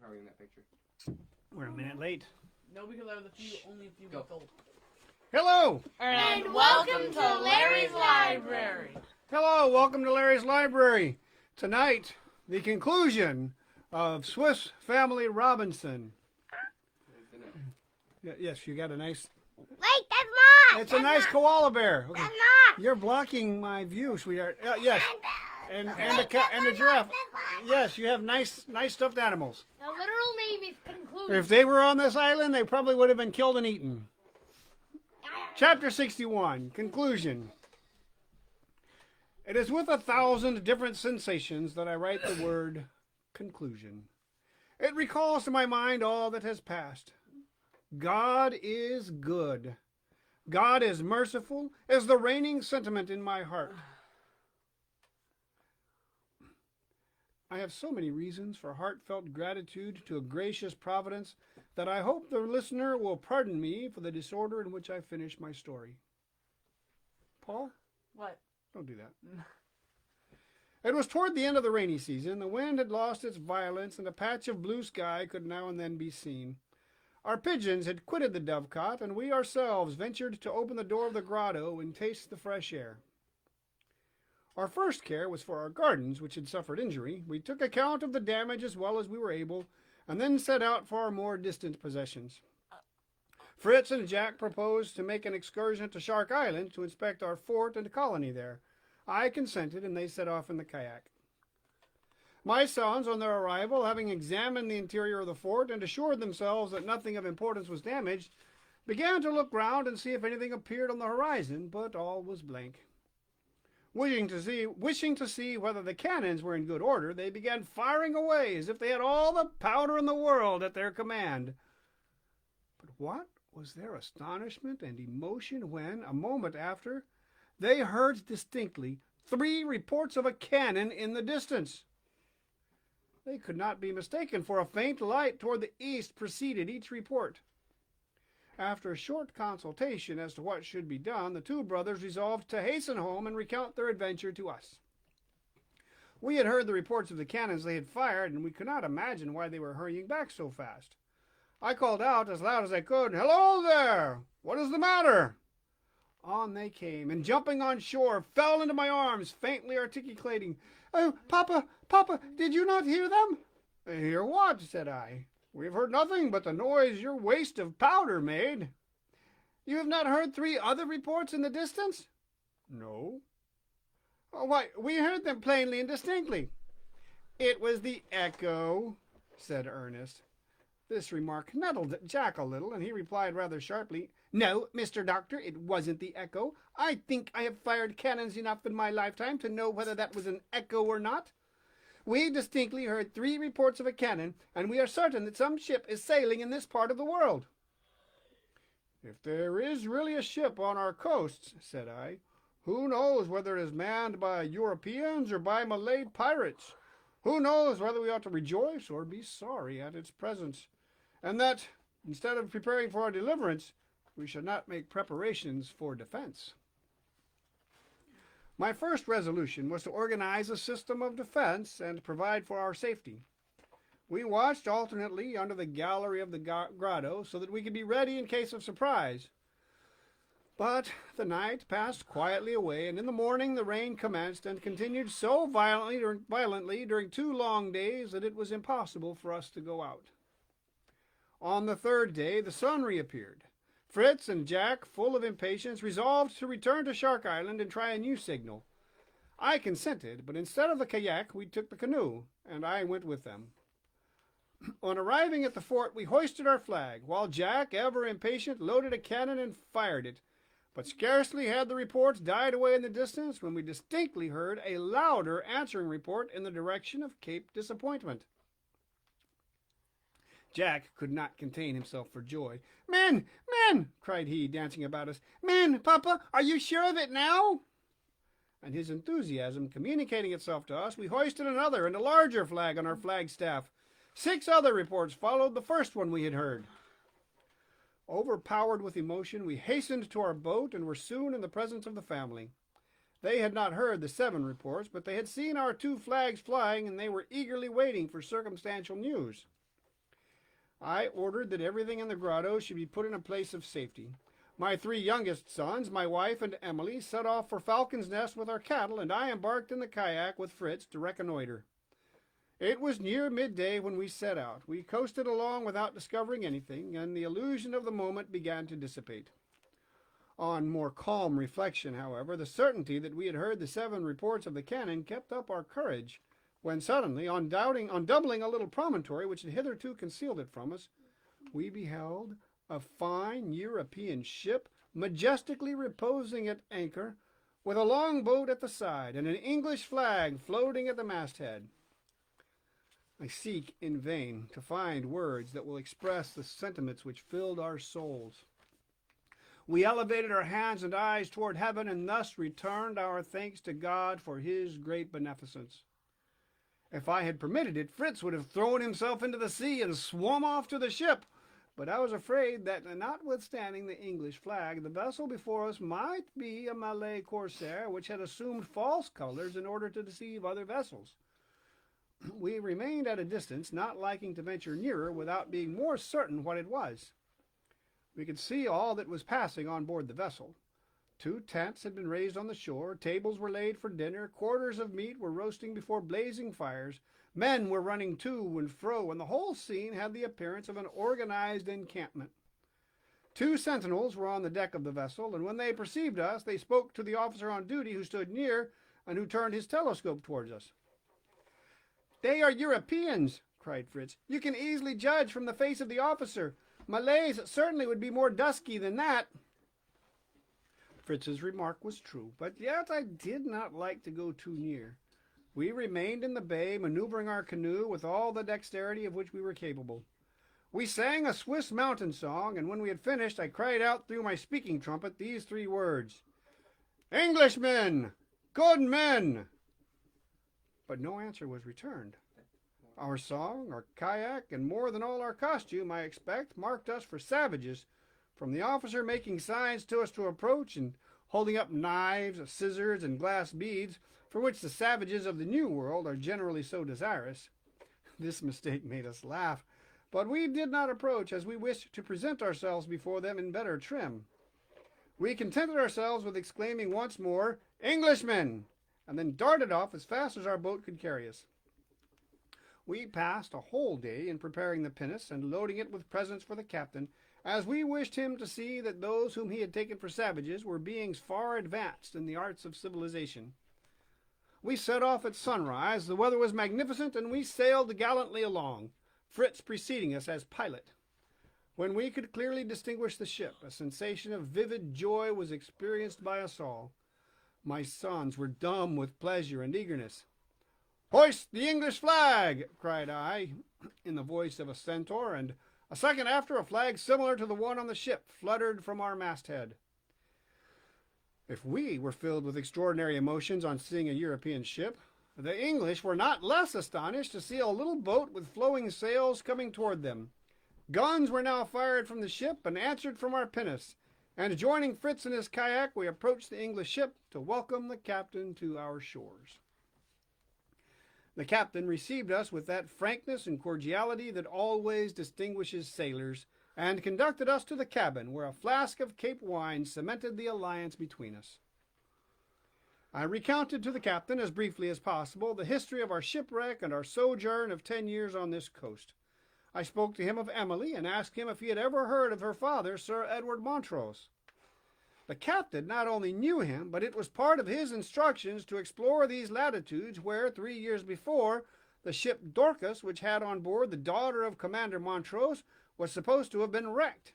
Are we in that picture? We're a minute late. No, because I was only a few weeks old. Hello! And welcome to Larry's Library. Hello, welcome to Larry's Library. Tonight, the conclusion of Swiss Family Robinson. Yes, you got a nice... Wait, that's not! It's a nice koala bear. Okay. That's not! You're blocking my view, sweetheart. Yes, and the giraffe. Yes, you have nice stuffed animals. The literal name is conclusion. If they were on this island, they probably would have been killed and eaten. Chapter 61, Conclusion. It is with 1,000 different sensations that I write the word conclusion. It recalls to my mind all that has passed. God is good. God is merciful is the reigning sentiment in my heart. I have so many reasons for heartfelt gratitude to a gracious providence that I hope the listener will pardon me for the disorder in which I finish my story. Paul? What? Don't do that. It was toward the end of the rainy season. The wind had lost its violence, and a patch of blue sky could now and then be seen. Our pigeons had quitted the dovecot, and we ourselves ventured to open the door of the grotto and taste the fresh air. Our first care was for our gardens, which had suffered injury. We took account of the damage as well as we were able, and then set out for our more distant possessions. Fritz and Jack proposed to make an excursion to Shark Island to inspect our fort and colony there. I consented, and they set off in the kayak. My sons, on their arrival, having examined the interior of the fort and assured themselves that nothing of importance was damaged, began to look round and see if anything appeared on the horizon, but all was blank. Wishing to see whether the cannons were in good order, they began firing away as if they had all the powder in the world at their command. But what was their astonishment and emotion when, a moment after, they heard distinctly 3 reports of a cannon in the distance. They could not be mistaken, for a faint light toward the east preceded each report. After a short consultation as to what should be done, the 2 brothers resolved to hasten home and recount their adventure to us. We had heard the reports of the cannons they had fired, and we could not imagine why they were hurrying back so fast. I called out as loud as I could, "Hello there! What is the matter?" On they came, and jumping on shore, fell into my arms, faintly articulating, "Oh, Papa, Papa, did you not hear them?" "Hear what?" said I. "We have heard nothing but the noise your waste of powder made." "You have not heard 3 other reports in the distance?" "No." "Oh, why, we heard them plainly and distinctly." "It was the echo," said Ernest. This remark nettled Jack a little, and he replied rather sharply, "No, Mr. Doctor, it wasn't the echo. I think I have fired cannons enough in my lifetime to know whether that was an echo or not. We distinctly heard 3 reports of a cannon, and we are certain that some ship is sailing in this part of the world." "If there is really a ship on our coasts," said I, "who knows whether it is manned by Europeans or by Malay pirates? Who knows whether we ought to rejoice or be sorry at its presence? And that, instead of preparing for our deliverance, we should not make preparations for defense." My first resolution was to organize a system of defense and provide for our safety. We watched alternately under the gallery of the grotto so that we could be ready in case of surprise. But the night passed quietly away, and in the morning the rain commenced and continued so violently during 2 long days that it was impossible for us to go out. On the 3rd day the sun reappeared. Fritz and Jack, full of impatience, resolved to return to Shark Island and try a new signal. I consented, but instead of the kayak we took the canoe, and I went with them. On arriving at the fort we hoisted our flag, while Jack, ever impatient, loaded a cannon and fired it. But scarcely had the reports died away in the distance when we distinctly heard a louder answering report in the direction of Cape Disappointment. Jack could not contain himself for joy. "Men! Men!" cried he, dancing about us. "Men! Papa, are you sure of it now?" And his enthusiasm communicating itself to us, we hoisted another and a larger flag on our flagstaff. 6 other reports followed the first one we had heard. Overpowered with emotion, we hastened to our boat and were soon in the presence of the family. They had not heard the 7 reports, but they had seen our 2 flags flying, and they were eagerly waiting for circumstantial news. I ordered that everything in the grotto should be put in a place of safety. My 3 youngest sons, my wife, and Emily set off for Falcon's Nest with our cattle, and I embarked in the kayak with Fritz to reconnoiter. It was near midday when we set out. We coasted along without discovering anything, and the illusion of the moment began to dissipate. On more calm reflection, however, the certainty that we had heard the 7 reports of the cannon kept up our courage, when suddenly, on doubling a little promontory which had hitherto concealed it from us, we beheld a fine European ship majestically reposing at anchor, with a longboat at the side and an English flag floating at the masthead. I seek in vain to find words that will express the sentiments which filled our souls. We elevated our hands and eyes toward heaven, and thus returned our thanks to God for his great beneficence. If I had permitted it, Fritz would have thrown himself into the sea and swum off to the ship, but I was afraid that, notwithstanding the English flag, the vessel before us might be a Malay corsair which had assumed false colors in order to deceive other vessels. We remained at a distance, not liking to venture nearer without being more certain what it was. We could see all that was passing on board the vessel. 2 tents had been raised on the shore, tables were laid for dinner, quarters of meat were roasting before blazing fires, men were running to and fro, and the whole scene had the appearance of an organized encampment. 2 sentinels were on the deck of the vessel, and when they perceived us, they spoke to the officer on duty, who stood near and who turned his telescope towards us. "They are Europeans," cried Fritz. "You can easily judge from the face of the officer. Malays certainly would be more dusky than that." Fritz's remark was true, but yet I did not like to go too near. We remained in the bay, maneuvering our canoe with all the dexterity of which we were capable. We sang a Swiss mountain song, and when we had finished, I cried out through my speaking trumpet these 3 words: "Englishmen! Good men!" But no answer was returned. Our song, our kayak, and more than all our costume, I expect, marked us for savages, from the officer making signs to us to approach and holding up knives, scissors, and glass beads, for which the savages of the New World are generally so desirous. This mistake made us laugh, but we did not approach, as we wished to present ourselves before them in better trim. We contented ourselves with exclaiming once more, "Englishmen!" and then darted off as fast as our boat could carry us. We passed a whole day in preparing the pinnace and loading it with presents for the captain, as we wished him to see that those whom he had taken for savages were beings far advanced in the arts of civilization. We set off at sunrise. The weather was magnificent, and we sailed gallantly along, Fritz preceding us as pilot. When we could clearly distinguish the ship, a sensation of vivid joy was experienced by us all. My sons were dumb with pleasure and eagerness. "Hoist the English flag!" cried I, in the voice of a centaur, and a second after, a flag similar to the one on the ship fluttered from our masthead. If we were filled with extraordinary emotions on seeing a European ship, the English were not less astonished to see a little boat with flowing sails coming toward them. Guns were now fired from the ship and answered from our pinnace, and joining Fritz in his kayak, we approached the English ship to welcome the captain to our shores. The captain received us with that frankness and cordiality that always distinguishes sailors, and conducted us to the cabin, where a flask of Cape wine cemented the alliance between us. I recounted to the captain, as briefly as possible, the history of our shipwreck and our sojourn of 10 years on this coast. I spoke to him of Emily, and asked him if he had ever heard of her father, Sir Edward Montrose. The captain not only knew him, but it was part of his instructions to explore these latitudes where, 3 years before, the ship Dorcas, which had on board the daughter of Commander Montrose, was supposed to have been wrecked,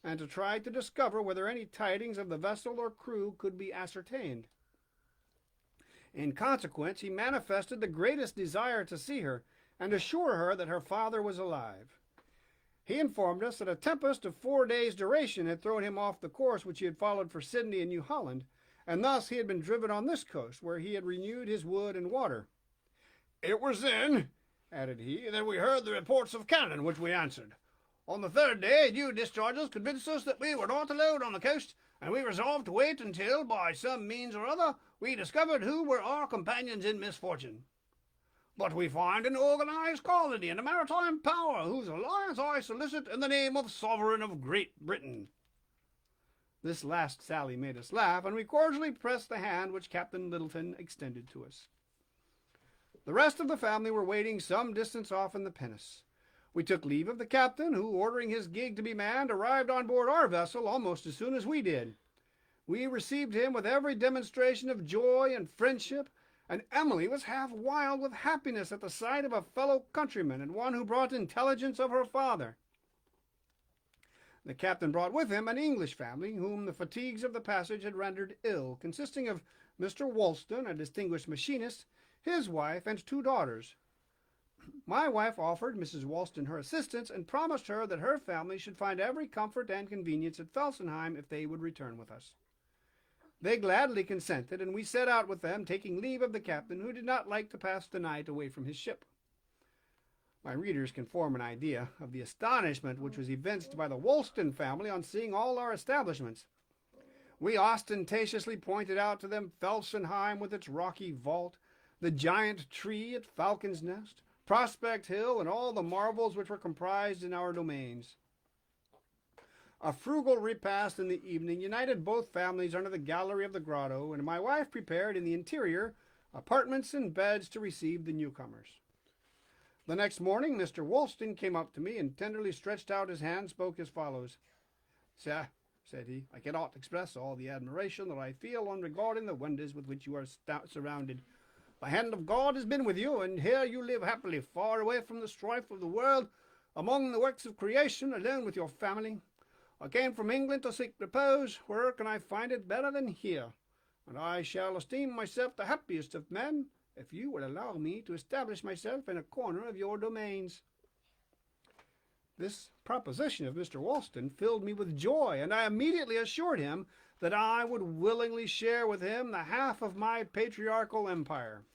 and to try to discover whether any tidings of the vessel or crew could be ascertained. In consequence, he manifested the greatest desire to see her, and assure her that her father was alive. He informed us that a tempest of 4 days' duration had thrown him off the course which he had followed for Sydney and New Holland, and thus he had been driven on this coast, where he had renewed his wood and water. "It was then," added he, "that we heard the reports of cannon, which we answered. On the 3rd day, new discharges convinced us that we were not alone on the coast, and we resolved to wait until, by some means or other, we discovered who were our companions in misfortune. But we find an organized colony and a maritime power whose alliance as I solicit in the name of Sovereign of Great Britain." This last sally made us laugh, and we cordially pressed the hand which Captain Littleton extended to us. The rest of the family were waiting some distance off in the pinnace. We took leave of the captain, who, ordering his gig to be manned, arrived on board our vessel almost as soon as we did. We received him with every demonstration of joy and friendship, and Emily was half wild with happiness at the sight of a fellow countryman and one who brought intelligence of her father. The captain brought with him an English family, whom the fatigues of the passage had rendered ill, consisting of Mr. Woolston, a distinguished machinist, his wife, and 2 daughters. My wife offered Mrs. Woolston her assistance and promised her that her family should find every comfort and convenience at Felsenheim if they would return with us. They gladly consented, and we set out with them, taking leave of the captain, who did not like to pass the night away from his ship. My readers can form an idea of the astonishment which was evinced by the Woolston family on seeing all our establishments. We ostentatiously pointed out to them Felsenheim with its rocky vault, the giant tree at Falcon's Nest, Prospect Hill, and all the marvels which were comprised in our domains. A frugal repast in the evening united both families under the gallery of the grotto, and my wife prepared in the interior apartments and beds to receive the newcomers. The next morning Mr. Woolston came up to me and tenderly stretched out his hand, spoke as follows. "Sir," said he, "I cannot express all the admiration that I feel on regarding the wonders with which you are surrounded. The hand of God has been with you, and here you live happily, far away from the strife of the world, among the works of creation, alone with your family. I came from England to seek repose. Where can I find it better than here? And I shall esteem myself the happiest of men if you will allow me to establish myself in a corner of your domains." This proposition of Mr. Woolston filled me with joy, and I immediately assured him that I would willingly share with him the half of my patriarchal empire.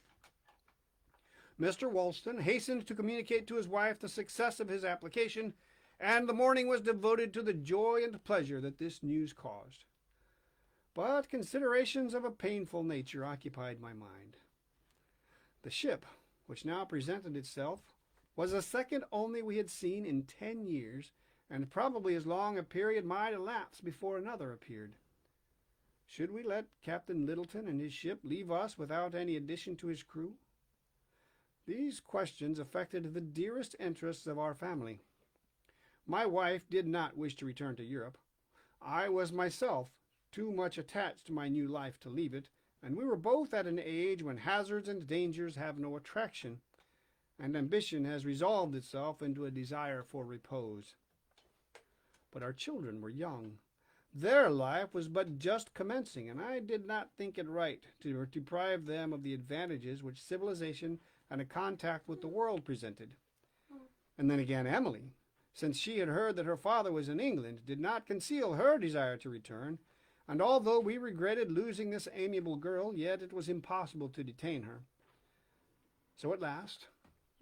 Mr. Woolston hastened to communicate to his wife the success of his application, and the morning was devoted to the joy and pleasure that this news caused. But considerations of a painful nature occupied my mind. The ship, which now presented itself, was a second only we had seen in 10 years, and probably as long a period might elapse before another appeared. Should we let Captain Littleton and his ship leave us without any addition to his crew? These questions affected the dearest interests of our family. My wife did not wish to return to Europe. I was myself too much attached to my new life to leave it, and we were both at an age when hazards and dangers have no attraction, and ambition has resolved itself into a desire for repose. But our children were young. Their life was but just commencing, and I did not think it right to deprive them of the advantages which civilization and a contact with the world presented. And then again Emily, since she had heard that her father was in England, did not conceal her desire to return, and although we regretted losing this amiable girl, yet it was impossible to detain her. So at last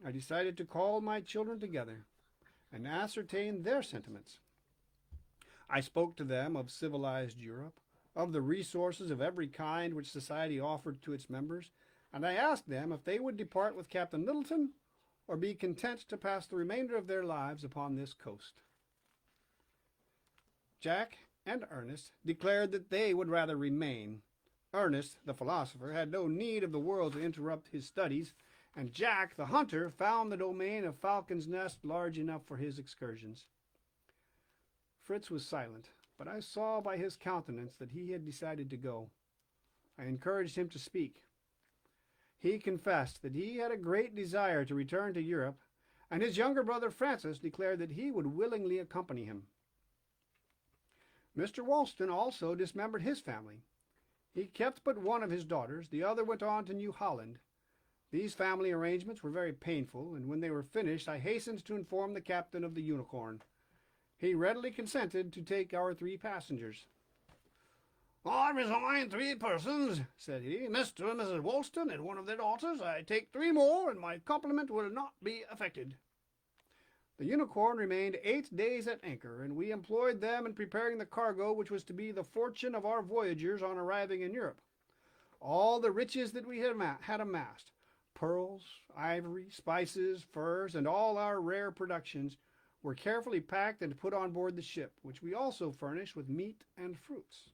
I decided to call my children together and ascertain their sentiments. I spoke to them of civilized Europe, of the resources of every kind which society offered to its members, and I asked them if they would depart with Captain Littleton or be content to pass the remainder of their lives upon this coast. Jack and Ernest declared that they would rather remain. Ernest, the philosopher, had no need of the world to interrupt his studies, and Jack, the hunter, found the domain of Falcon's Nest large enough for his excursions. Fritz was silent, but I saw by his countenance that he had decided to go. I encouraged him to speak. He confessed that he had a great desire to return to Europe, and his younger brother Francis declared that he would willingly accompany him. Mr. Woolston also dismembered his family. He kept but one of his daughters, the other went on to New Holland. These family arrangements were very painful, and when they were finished I hastened to inform the captain of the Unicorn. He readily consented to take our 3 passengers. "I resign 3 persons," said he, "Mr. and Mrs. Woolston and one of their daughters. I take 3 more, and my complement will not be affected." The Unicorn remained 8 days at anchor, and we employed them in preparing the cargo which was to be the fortune of our voyagers on arriving in Europe. All the riches that we had amassed, pearls, ivory, spices, furs, and all our rare productions, were carefully packed and put on board the ship, which we also furnished with meat and fruits.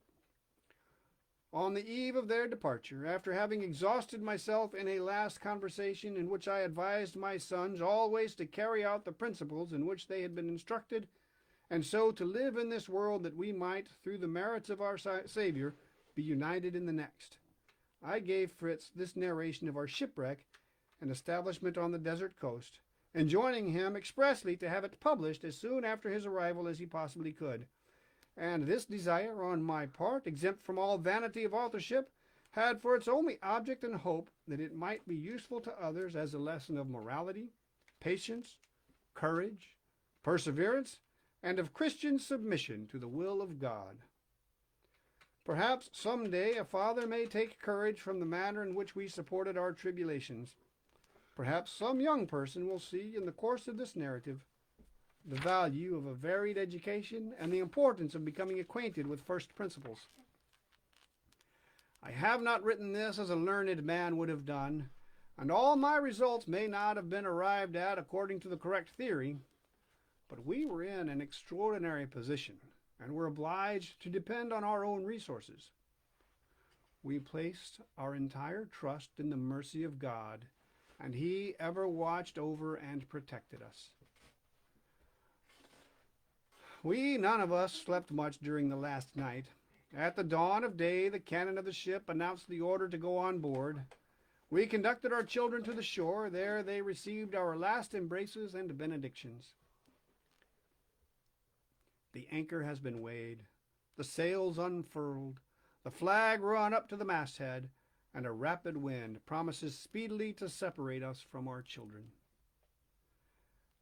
On the eve of their departure, after having exhausted myself in a last conversation in which I advised my sons always to carry out the principles in which they had been instructed, and so to live in this world that we might, through the merits of our Savior, be united in the next, I gave Fritz this narration of our shipwreck and establishment on the desert coast, enjoining him expressly to have it published as soon after his arrival as he possibly could. And this desire on my part, exempt from all vanity of authorship, had for its only object and hope that it might be useful to others as a lesson of morality, patience, courage, perseverance, and of Christian submission to the will of God. Perhaps some day a father may take courage from the manner in which we supported our tribulations. Perhaps some young person will see in the course of this narrative the value of a varied education and the importance of becoming acquainted with first principles. I have not written this as a learned man would have done, and all my results may not have been arrived at according to the correct theory, but we were in an extraordinary position and were obliged to depend on our own resources. We placed our entire trust in the mercy of God, and He ever watched over and protected us. We none of us slept much during the last night. At the dawn of day, the cannon of the ship announced the order to go on board. We conducted our children to the shore. There they received our last embraces and benedictions. The anchor has been weighed, the sails unfurled, the flag run up to the masthead, and a rapid wind promises speedily to separate us from our children.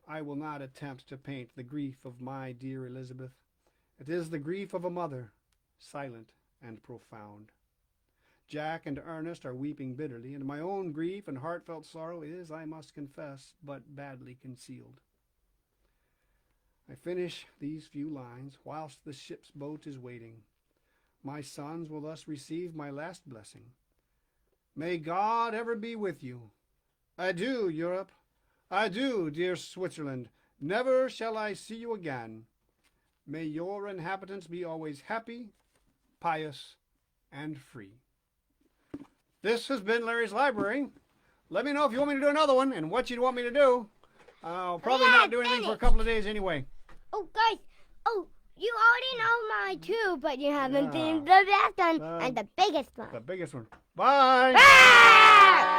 I will not attempt to paint the grief of my dear Elizabeth. It is the grief of a mother, silent and profound. Jack and Ernest are weeping bitterly, and my own grief and heartfelt sorrow is, I must confess, but badly concealed. I finish these few lines whilst the ship's boat is waiting. My sons will thus receive my last blessing. May God ever be with you. Adieu, Europe. Adieu, dear Switzerland. Never shall I see you again. May your inhabitants be always happy, pious, and free. This has been Larry's Library. Let me know if you want me to do another one and what you'd want me to do. I'll probably not do anything for a couple of days anyway. Oh, guys. Oh, you already know mine too, but you haven't seen the best one and the biggest one. The biggest one. Bye. Ah!